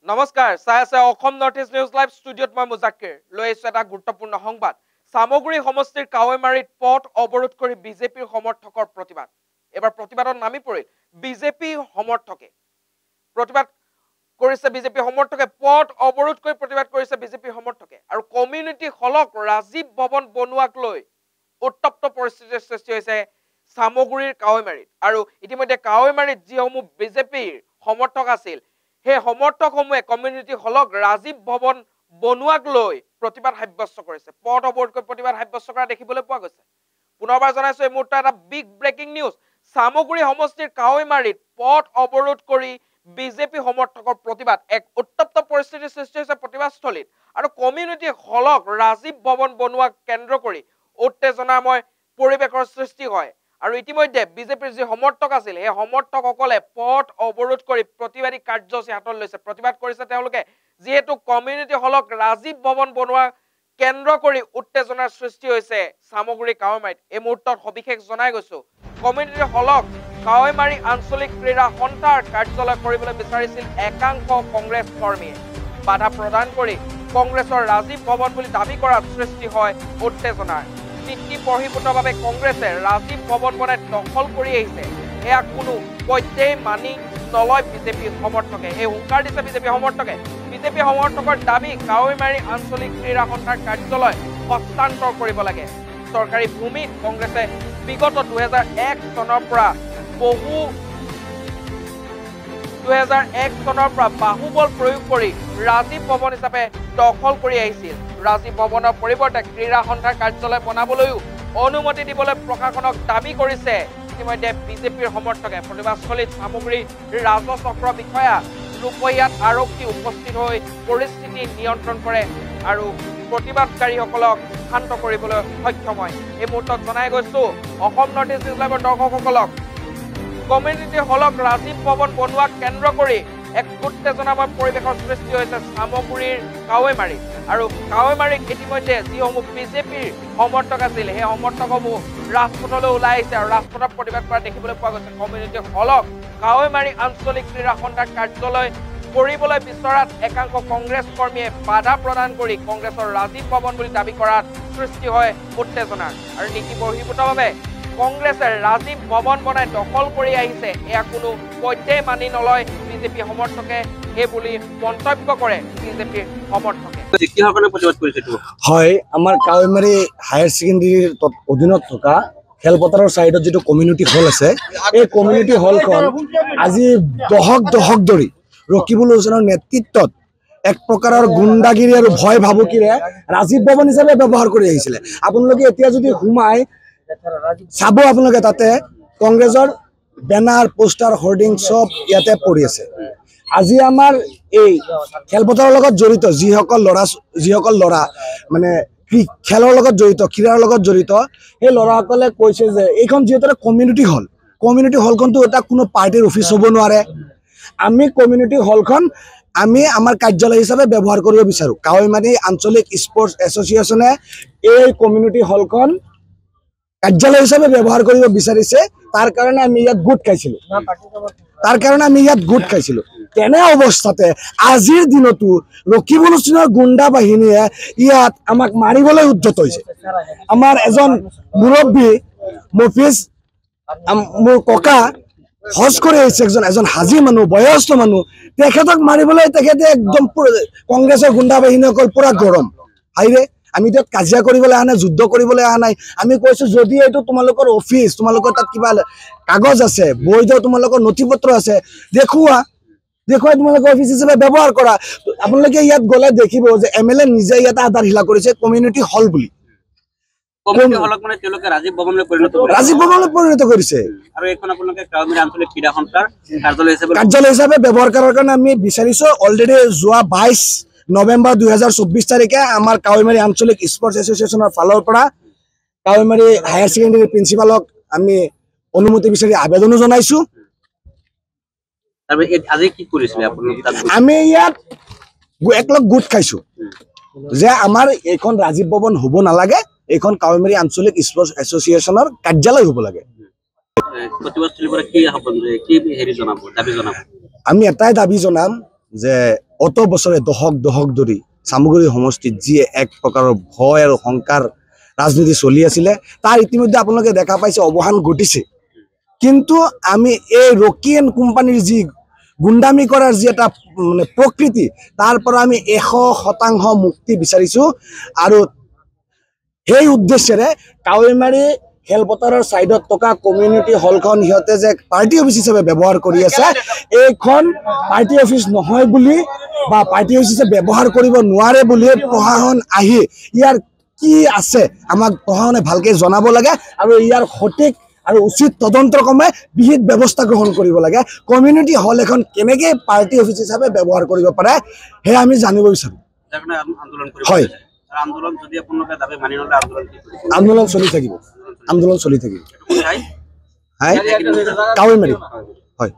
নমস্কাৰ চাই আছে Assam north east news live ষ্টুডিঅ'ত মই মুজাক্কিৰ লৈ আহিছো এটা গুৰুত্বপূৰ্ণ সংবাদ সামগ্ৰী সমষ্টিৰ কাৱৈমাৰীত পথ অৱৰোধ কৰি বিজেপিৰ সমৰ্থকৰ প্ৰতিবাদ এবাৰ প্ৰতিবাদত নামি পৰিল বিজেপি সমৰ্থকে প্ৰতিবাদ কৰিছে বিজেপি সমৰ্থকে পথ অৱৰোধ কৰি প্ৰতিবাদ কৰিছে বিজেপি সমৰ্থকে আৰু কমিউনিটি হলক ৰাজীৱ ভৱন বনোৱাক লৈ উত্তপ্ত পৰিস্থিতিৰ সৃষ্টি হৈছে সামগ্ৰীৰ কাৱৈমাৰীত আৰু ইতিমধ্যে কাৱৈমাৰীত যিসমূহ বিজেপিৰ সমৰ্থক আছিল হে সমৰ্থকসমূহে কমিউনিটি হলক ৰাজীৱ ভৱন বনোৱাক লৈ প্ৰতিবাদ সাব্যস্ত কৰিছে পথ অৱৰোধ কৰি প্ৰতিবাদ সাব্যস্ত কৰা দেখিবলৈ পোৱা গৈছে পুনৰবাৰ জনাইছো এই মুহূৰ্তত এটা বিগ ব্ৰেকিং নিউজ সামগ্ৰী সমষ্টিৰ কাৱৈমাৰীত পথ অৱৰোধ কৰি বিজেপি সমৰ্থকৰ প্ৰতিবাদ এক উত্তপ্ত পৰিস্থিতিৰ সৃষ্টি হৈছে প্ৰতিবাদস্থলীত আৰু কমিউনিটি হলক ৰাজীৱ ভৱন বনোৱা কেন্দ্ৰ কৰি উত্তেজনাময় পৰিৱেশৰ সৃষ্টি হয় আৰু ইতিমধ্যে বিজেপিৰ যি সমৰ্থক আছিল এই সমৰ্থকসকলে পথ অৱৰোধ কৰি প্ৰতিবাদী কাৰ্যসূচী হাতত লৈছে প্ৰতিবাদ কৰিছে তেওঁলোকে যেহেতু কমিউনিটি হলক ৰাজীৱ ভৱন বনোৱা কেন্দ্ৰ কৰি উত্তেজনাৰ সৃষ্টি হৈছে সামগ্ৰী কাৱৈমাৰীত এই মুহূৰ্তত সবিশেষ জনাই গৈছো কমিউনিটি হলক কাৱৈমাৰী আঞ্চলিক ক্ৰীড়া সন্থাৰ কাৰ্যালয় কৰিবলৈ বিচাৰিছিল একাংশ কংগ্ৰেছ কৰ্মীয়ে বাধা প্ৰদান কৰি কংগ্ৰেছৰ ৰাজীৱ ভৱন বুলি দাবী কৰাত সৃষ্টি হয় উত্তেজনাৰ নীতিপৰিহিতভাৱে কংগ্ৰেছে ৰাজীৱ ভৱন বনাই দখল কৰি আহিছে এয়া কোনো পধ্যেই মানি নলয় বিজেপি সমৰ্থকে এই হুংকাৰ দিছে বিজেপি সমৰ্থকৰ দাবী কাৱৈমাৰী আঞ্চলিক ক্ৰীড়া সন্থাৰ কাৰ্যালয় হস্তান্তৰ কৰিব লাগে চৰকাৰী ভূমিত কংগ্ৰেছে বিগত 2001 চনৰ পৰা বাহুবল প্ৰয়োগ কৰি ৰাজীৱ ভৱন হিচাপে দখল কৰি আহিছিল ৰাজীৱ ভৱনৰ পৰিৱৰ্তে ক্ৰীড়া সন্থাৰ কাৰ্যালয় বনাবলৈও অনুমতি দিবলৈ প্ৰশাসনক দাবী কৰিছে ইতিমধ্যে বিজেপিৰ সমৰ্থকে প্ৰতিবাদস্থলীত সামগ্ৰী ৰাজচক্ৰ বিষয়া ৰূপহীয়াত আৰক্ষী উপস্থিত হৈ পৰিস্থিতি নিয়ন্ত্ৰণ কৰে আৰু প্ৰতিবাদকাৰীসকলক শান্ত কৰিবলৈ সক্ষম হয় এই মুহূৰ্তত জনাই গৈছো অসম নৰ্থ ইষ্ট নিউজ লাইভৰ দৰ্শকসকলক কমিউনিটি হলক ৰাজীৱ ভৱন বনোৱা কেন্দ্ৰ কৰি এক উত্তেজনাময় পৰিৱেশৰ সৃষ্টি হৈছে সামগ্ৰীৰ কাৱৈমাৰীত আৰু কাৱৈমাৰীত ইতিমধ্যে যিসমূহ বিজেপিৰ সমৰ্থক আছিল সেই সমৰ্থকসমূহ ৰাজপথলৈ ওলাই আহিছে আৰু ৰাজপথত প্ৰতিবাদ কৰা দেখিবলৈ পোৱা গৈছে কমিউনিটি হলক কাৱৈমাৰী আঞ্চলিক ক্ৰীড়া সন্থাৰ কাৰ্যালয় কৰিবলৈ বিচৰাত একাংশ কংগ্ৰেছ কৰ্মীয়ে বাধা প্ৰদান কৰি কংগ্ৰেছৰ ৰাজীৱ ভৱন বুলি দাবী কৰাত সৃষ্টি হয় উত্তেজনাৰ আৰু নীতিপৰিহিতভাৱে কংগ্ৰেছে ৰাজীৱ ভৱন বনাই দখল কৰি আহিছে এয়া কোনো পধ্যেই মানি নলয় বিজেপি সমৰ্থকে এই বুলি মন্তব্য কৰে বিজেপিৰ সমৰ্থকে হয় আমাৰ কাৱৈমাৰী হায়াৰ ছেকেণ্ডেৰীৰ অধীনত থকা খেলপথাৰৰ সাইডত যেটো কমিউনিটি হল আছে এই কমিউনিটি হলখন আজি দহক ধৰি ৰকিবুল হুছেইনৰ নেতৃত্বত এক প্ৰকাৰৰ গুণ্ডাগিৰি আৰু ভয় ভাবুকিৰে ৰাজীৱ ভৱন হিচাপে ব্যৱহাৰ কৰি আহিছিলে আপোনালোকে এতিয়া যদি ঘুমাই চাব আপোনালোকে তাতে কংগ্ৰেছৰ বেনাৰ পোষ্টাৰ হোৰ্ডিং সব ইয়াতে পৰি আছে আজি আমাৰ এই খেলপথাৰৰ লগত জড়িত যিসকল ল'ৰা মানে খেলৰ লগত জড়িত ক্ৰীড়াৰ লগত জড়িত সেই ল'ৰাসকলে কৈছে যে এইখন যিহেতু কমিউনিটি হলখনটো এটা কোনো পাৰ্টিৰ অফিচ হ'ব নোৱাৰে আমি কমিউনিটি হলখন আমি আমাৰ কাৰ্যালয় হিচাপে ব্যৱহাৰ কৰিব বিচাৰো কাৱৈমাৰী আঞ্চলিক স্পৰ্টছ এছ'চিয়েশ্যনে এই কমিউনিটি হলখন কাৰ্যালয় হিচাপে ব্যৱহাৰ কৰিব বিচাৰিছে তাৰ কাৰণে আমি ইয়াত গোট খাইছিলো তেনে অৱস্থাতে আজিৰ দিনতো ৰকিবুল হুছেইনৰ গুণ্ডা বাহিনীয়ে ইয়াত আমাক মাৰিবলৈ উদ্যত হৈছে আমাৰ এজন মুৰব্বী মফিজ মোৰ ককা হজ কৰি আহিছে এজন হাজী মানুহ বয়স্ক মানুহ তেখেতক মাৰিবলৈ তেখেতে একদম কংগ্ৰেছৰ গুণ্ডা বাহিনীসকল পুৰা গৰম হাইৰে আমি তাত কাজিয়া কৰিবলৈ অহা নাই যুদ্ধ কৰিবলৈ অহা নাই আমি কৈছো যদি এইটো তোমালোকৰ অফিচ তোমালোকৰ তাত কিবা কাগজ আছে বৈধ তোমালোকৰ নথিপত্ৰ আছে দেখুৱাই তোমালোকৰ অফিচ হিচাপে ব্যৱহাৰ কৰা আপোনালোকে ইয়াত গ'লে দেখিব যে এমএলএ নিজে ইয়াত আধাৰশিলা কৰিছে কমিউনিটি হল বুলি ৰাজীৱ ভৱনলৈ পৰিণত কৰিছে আৰু এইখন আপোনালোকে কাৱৈমাৰী আঞ্চলিক ক্ৰীড়া সন্থাৰ কাৰ্যালয় হিচাপে ব্যৱহাৰ কৰাৰ কাৰণে আমি বিচাৰিছো অলৰেডি যোৱা 22 নৱেম্বৰ 2024 তাৰিখে আমাৰ কাৱৈমাৰী আঞ্চলিক স্পৰ্টছ এছ'চিয়েশ্যনৰ ফালৰ পৰা কাৱৈমাৰী হায়াৰ ছেকেণ্ডেৰী প্ৰিন্সিপালক আমি অনুমতি বিচাৰি আবেদনো জনাইছো আমি ইয়াত একলগ গোট খাইছো যে আমাৰ এইখন ৰাজীৱ ভৱন হ'ব নালাগে এইখন কাৱৈমাৰী আঞ্চলিক স্পৰ্টছ এছ'চিয়েশ্যনৰ কাৰ্যালয় হ'ব লাগে আমি এটাই দাবী জনাম যে অত বছৰে দশক দশক ধৰি চামগুৰি সমষ্টিত যি এক প্ৰকাৰৰ ভয় আৰু শংকাৰ ৰাজনীতি চলি আছিলে তাৰ ইতিমধ্যে আপোনালোকে দেখা পাইছে অৱসান ঘটিছে কিন্তু আমি এই ৰকি এণ্ড কোম্পানীৰ যি গুণ্ডামি কৰাৰ যি এটা মানে প্ৰকৃতি তাৰ পৰা আমি 100% মুক্তি বিচাৰিছো আৰু সেই উদ্দেশ্যেৰে কাৱৈমাৰী খেলপথাৰৰ সাইডত থকা কমিউনিটি হলখন সিহঁতে যে পাৰ্টি অফিচ হিচাপে ব্যৱহাৰ কৰি আছে এইখন পাৰ্টি অফিচ নহয় বুলি বা পাৰ্টি অফিচ হিচাপে ব্যৱহাৰ কৰিব নোৱাৰে বুলি প্ৰশাসন আহি ইয়াৰ কি আছে আমাক প্ৰশাসনে ভালকে জনাব লাগে আৰু ইয়াৰ সঠিক আৰু উচিত তদন্তক্ৰমে বিহিত ব্যৱস্থা গ্ৰহণ কৰিব লাগে কমিউনিটি হল এখন কেনেকৈ পাৰ্টি অফিচ হিচাপে ব্যৱহাৰ কৰিব পাৰে সেয়া আমি জানিব বিচাৰোঁ হয় আন্দোলন চলি থাকিব কাৱৈমাৰী হয়